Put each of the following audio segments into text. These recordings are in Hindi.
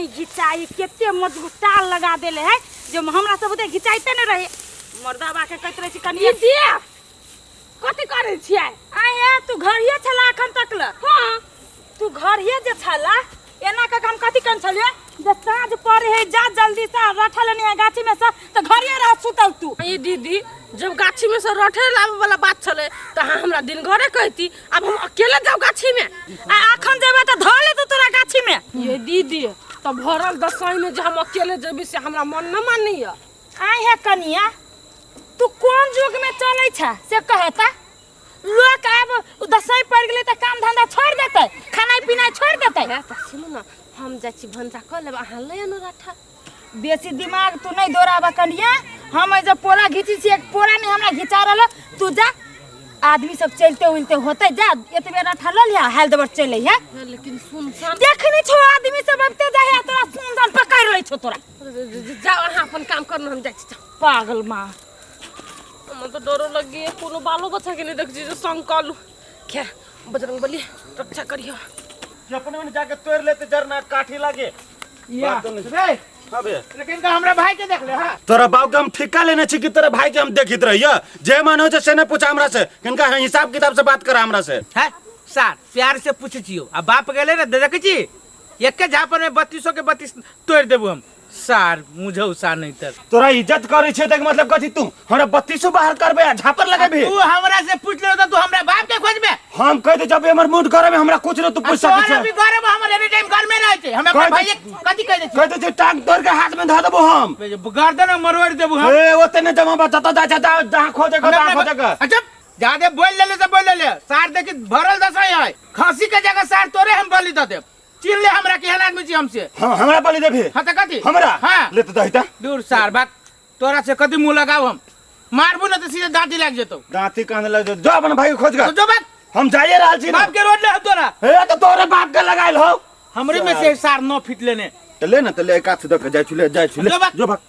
नहीं घिचाई केते मजबूत टाल लगा देले है जो हमरा सब उते घिचाइते न रहे मर्दाबा के कहत रहे कनी दे कथि करे छियै आए तू घरिए छला अखन तक ल हां तू घरिए जे छला एना का हम कथि कन छलिए जे साँझ पड़े है जा जल्दी से रठल नहीं गाछी में से तो घरिए रह सुतल तू ई दीदी जब गाछी में से रठे लावे वाला बात छले त हमरा दिन घरे कहती अब हम अकेले जाऊ गाछी में अखन जेबे त ध ले तू तोरा गाछी में ये दीदी त भरल दसई में जे हम अकेले जेबी से हमरा मन न मानिया आए है कनिया तू कौन जुग में चलै छ से कहता लोग अब दसई पड़ गेले त काम धंधा छोड़ देते खाना पीना छोड़ देते है त सुन न हम जाची भंजा कर लेब अहाँ ले न रठा बेसी दिमाग तू नहीं दोराबा कनिया हम जब पोरा घिची छी एक पोरा नहीं हमरा घिचा रहल तू जा आदमी सब चलते उलते होते जा एतबे रठा ल लिया हाल दबर चले है लेकिन सुनसान देखनी छो आदमी सब अब ते जाए तोरा सुनसान पकड़ ले छो तोरा जाओ अहाँ अपन काम करन हम जाई छी पागल मां हम तो डरो लगी कोनो बालो बच्चा के नहीं देख जी संग कालू क्या बजरंग बली रक्षा करियो कि अपने में जाके तोड़ लेते जरना काठी लागे या रे अबे लेकिन का हमरा भाई के देख ले हां तोरा बाप के हम ठिका लेने छी कि तोरा भाई के हम देखित रहिए जे मन हो से ने पूछा हमरा से किनका हिसाब किताब से बात करा हमरा से है सर प्यार से पूछे छियो आ बाप गेले रे देखे छी एक के झापर में 3200 के 32 तोड़ देबो हम सर मुझे उसा नहीं तर तोरा इज्जत करे छे त मतलब कथि तू हमरा 3200 बाहर करबे आ झापर लगाबे तू हमरा से पूछ ले तू हमरा बाप के खोजबे हम कह दे जब हमर मूड करे में हमरा कुछ न तू पूछ सकै तोरा भी घर में हमर एनी टाइम घर में रहै छै हम अपन भाई कथि कह दे कह दे टांग तोड़ के हाथ में ध देबो हम गर्दन में मरोड़ देबो हम ए ओते ने जमा जता जा जहां खोजे को जहां खोजे को अच्छा ज्यादा बोल ले तो बोल ले सर देखि भरल दसई है खसी के जगह सर तोरे हम बलि द देब चिन ले हमरा केहन आदमी छी हमसे हां हमरा बलि देबे हां त कथि हमरा हां ले त दहिता दूर सर बात तोरा से कथि मुंह लगाव हम मारबू न त सीधे दांती लाग जेतो दांती कान लग जो अपन भाई को खोज तो जो बात हम जाइए रहल छी बाप के रोड ले तोरा ए तो तोरे बाप के लगाइल हो हमरे में से सार नो फिट लेने तो ले ना तो ले काट दे के जाय छुले जो भाग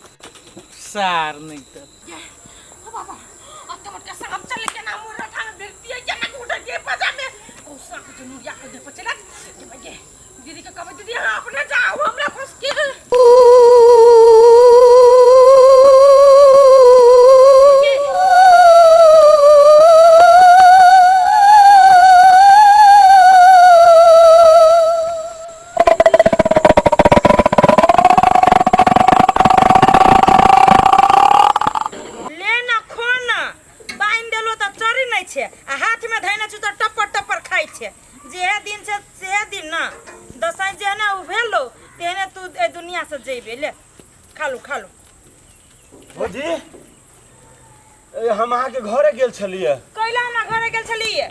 सार नहीं तो बाबा अत्तमट का सांप चल के ना मुर रठा व्यक्ति है क्या ना उठा के पजामे ओ सांप जो नुरिया को दे पचला के बगे दीदी का कब दीदी हां अपने जाओ हमरा फंस के हाथ में धैने छु त टप्पर टप्पर खाइ छे जे दिन से से दिन ना दसई जे ना उभेलो तेने तू ए दुनिया से जेबे ले खा लो भौजी हम अहाँ के घरे गेल छलिए कैला हमरा घरे गेल छलिए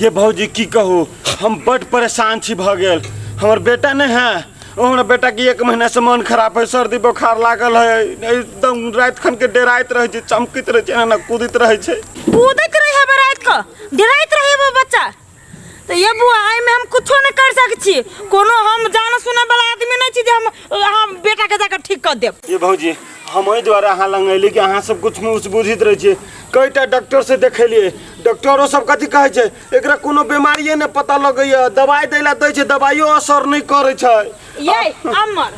ये भौजी की कहू हम बड़ परेशान छी भ गेल हमर बेटा ने है हमरा बेटा के 1 महीना से मन खराब है सर्दी बुखार लागल है एकदम रात खन के डेराइत रहे छै चमकित रहे छै ना कूदित रहे छै कूदित रहे है रात को डेराइत रहे वो बच्चा तो ये बुआ आई में हम कुछो नहीं कर सक छी कोनो हम जान सुने वाला आदमी नहीं छी जे हम बेटा के जाकर ठीक कर देब ये भौजी हम ओहि द्वारा अहाँ लंग अइली कि अहाँ सब कुछ मुझ बुझित रहे छी कईटा डॉक्टर से देखेलिए डॉक्टरो सब कथि कहै छै एकरा कोनो बीमारिये ने पता लगैया दवाई दैला दै छै दवाइयो असर नहीं करै छै ये अमर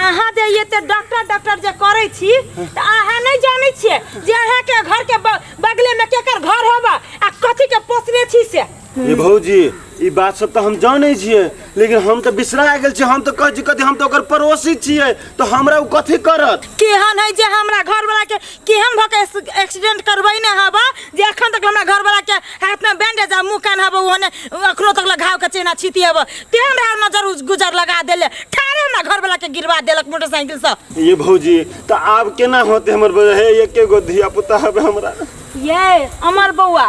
अहाँ जे ये ते डॉक्टर जे करे छी त अहाँ नहीं जानै छिए जे अहाँ के घर के बगले में केकर घर होबा आ कथि के पोसले छी से ये भौजी ई बात सब तो हम जानै छिए लेकिन हम तो बिसरा गेल छी हम तो कहै छी कथि हम तो ओकर पड़ोसी छिए तो हमरा उ कथि करत केहन है जे हमरा घर वाला के केहन भ के एक्सीडेंट करबै ने हबा जे अखन तक हमरा घर वाला के हाथ में बैंडेज आ मुंह कान हबा ओने अखनो तक घाव के चेना छिती हबा ते हमरा नजर गुजर लगा देले ठारे हमरा घर वाला के गिरवा देलक मोटरसाइकिल से ये भौजी तो आब केना होते हमर हे एके गो धिया पुता हबे हमरा ये अमर बउआ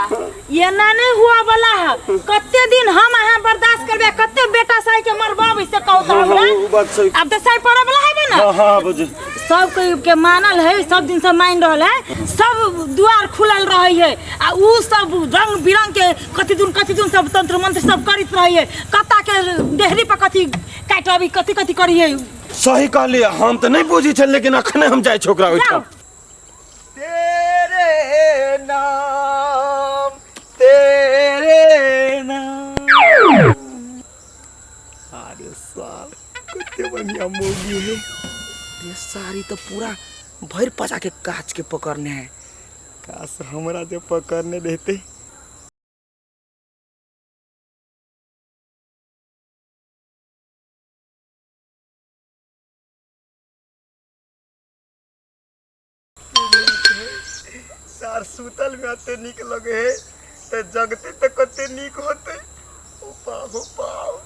ये ना नहीं हुआ वाला है कत्ते दिन हम अहाँ बर्दाश्त करबे कत्ते बेटा साई के मरबाबे से कहू त हमरा अब त साई पड़े वाला है ना हां भौजी सब के मानल है सब दिन से मान रहल है सब द्वार खुलल रहे है आ उ सब रंग बिरंग के कथि दिन सब तंत्र मंत्र सब करित रहे है कत्ता के देहरी पर कथि काटबी कथि करी है सही कहलिए हम तो नहीं बुझी छ लेकिन अखने हम जाय छोकरा ओइठा अरे साल बहुते बढ़िया मोगी है। ये सारी तो पूरा भर पचा के काच के पकड़ने है। काश हमरा जो पकड़ने देते। सार सुतल में अते निक लगे है तो जगते तो कते निक होते। हो पाओ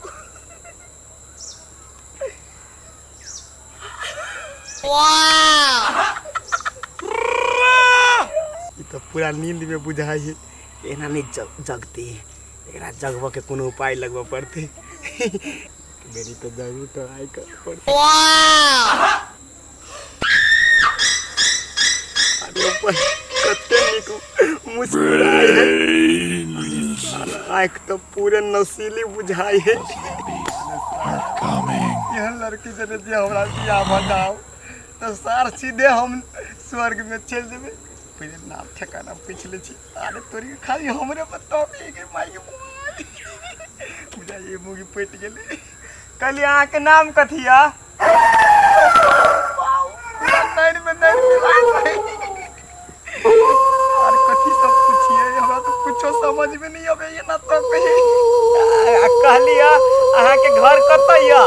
ये तो पूरा नींद में बुझाई है। एना नहीं जगती एकरा जगवा के कोनो उपाय लगवा पड़ते। मेरी तो जरूर ट्राई कर पड़ती। अरे ऊपर कते निक मुस्कुराई है। आँख तो पूरे नशीली बुझाई है। यह लड़की जने जे हमरा बियाह बताओ तो सार सीधे हम स्वर्ग में चल जेबे। पहले नाम ठिकाना पूछ ले छी। अरे तोरी खाली हमरे बताओ के माई के बुझा ये मुगी पेट गेले। कल यहाँ के नाम कथिया? नैन में और कथी सब पूछिए हमरा तो कुछो समझ में नहीं आवे। ये ना तो कही कहलिया अहाँ के घर कतैया?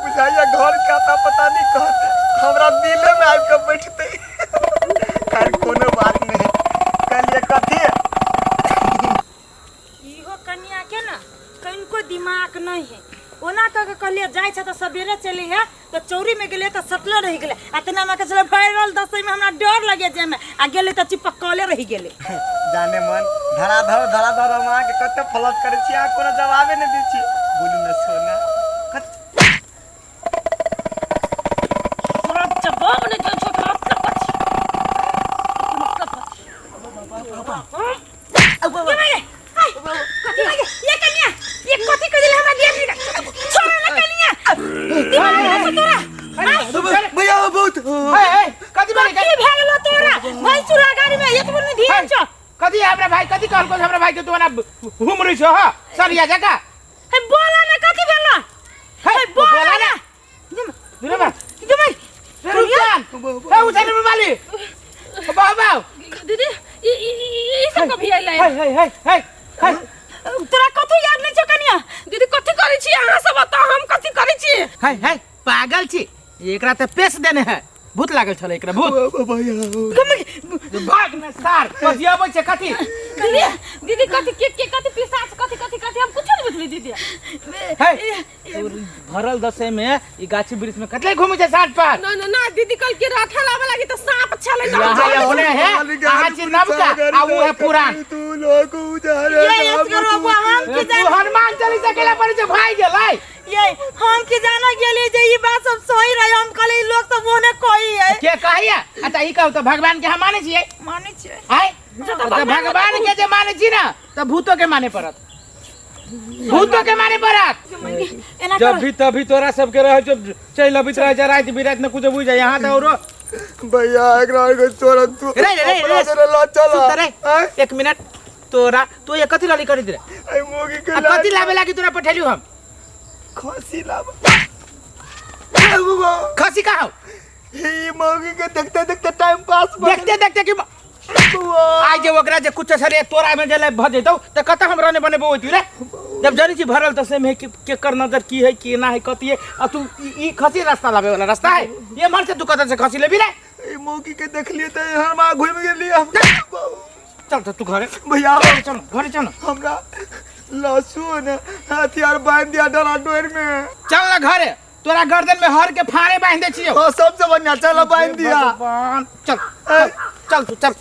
बुझाइया घर का था पता नहीं कहते हमरा दिले में आके के बैठते। खैर कोनो बात नहीं। कहलिए कथी इहो कन्या के ना कनको दिमाग नहीं है। ओना कह के कहलिए जाय छ त सवेरे चले है तो चौरी में गेले त सटले रह गेले। अतना में के चले वायरल दसई में हमरा डर लगे जे में आ गेले त चिपकले रह गेले। जाने मन धराधर मां के कते फ्लट करे छी आ कोनो जवाबे नहीं दै छी। बोलू न सोना पूरा जवाब नहीं दे छो मतलब ये कन्या ये कथी कर दिले हमरा देख ली छोड़ ना कन्या दिमाग तोरा भैया बहुत कथी बोले की भेल तोरा भाई चुरा गाड़ी में एक बन ध्यान छ कथी हमरा भाई कथी कहल को हमरा भाई के तू ना घूम रही छ हां सरिया जगह है बोला ना कथी भेल है बोला ना दुरे बा जमाई रुक है उधर में वाली बाबा दीदी ई सब कभी आइला है तोरा कथी याद नहीं छ कन्या? दीदी कथी करै छी अहाँ सब बताओ हम कथी करै छी? है पागल छी एकरा त पेश देने है भूत लागल छले एकरा भूत भाग में सार पजियाबे छ कथी कन्या दीदी कथी के कथी पिशाच कथी हम कुछ नहीं बुझली दीदी। है भरल दसे में ई गाछी वृक्ष में कतले घूमे छ साठ पर ना दीदी कल के राठा लावे लागी तो सांप छले यहाँ अपने है आहा छी नवका आ वो है पुरान। तू लोग उजारे ये करो हम की तू हनुमान चालीसा केला पर जे भाई गेलै ये हम की जाना गेली जे ई बात सब सही रहे। हम कहले लोग सब ओने कोई है के कहिया अच्छा ई कहू तो भगवान के हम माने छियै है तो भगवान के जे माने छी ना तो भूतो के माने पड़त भूतो के माने पड़त। जब भी तभी तोरा सबके रह जो चल अबित रह जा रात बिरात न कुछ बुझ यहां त औरो भैया एकरा के छोड़ तू रे चल एक मिनट तोरा तू ये कथि लाली करी दे आई मोगी के कथि लावे लागी तोरा पठेलियो हम खसी लाब खसी कहां ही मोगी के देखते टाइम पास देखते कि आज जे ओकरा जे कुछ सरे तोरा में जले भ जइतौ त कत हम रहने बने बोइती रे जब जनी छी भरल त से में के कर नजर की है की ना है कथि है आ तू ई खसी रास्ता लावे वाला रास्ता है ये मन से तू कत से खसी लेबी रे ई मोगी के देख लिए त हम आ घूम गेली हम चल त तू घरे भैया चल घरे चल हमरा लहसुन हथियार बांध दिया डरा डोर में चल ना घरे तोरा गर्दन में हर के फाड़े बांध दे छियो सबसे बढ़िया चल बांध दिया चल चल तू चल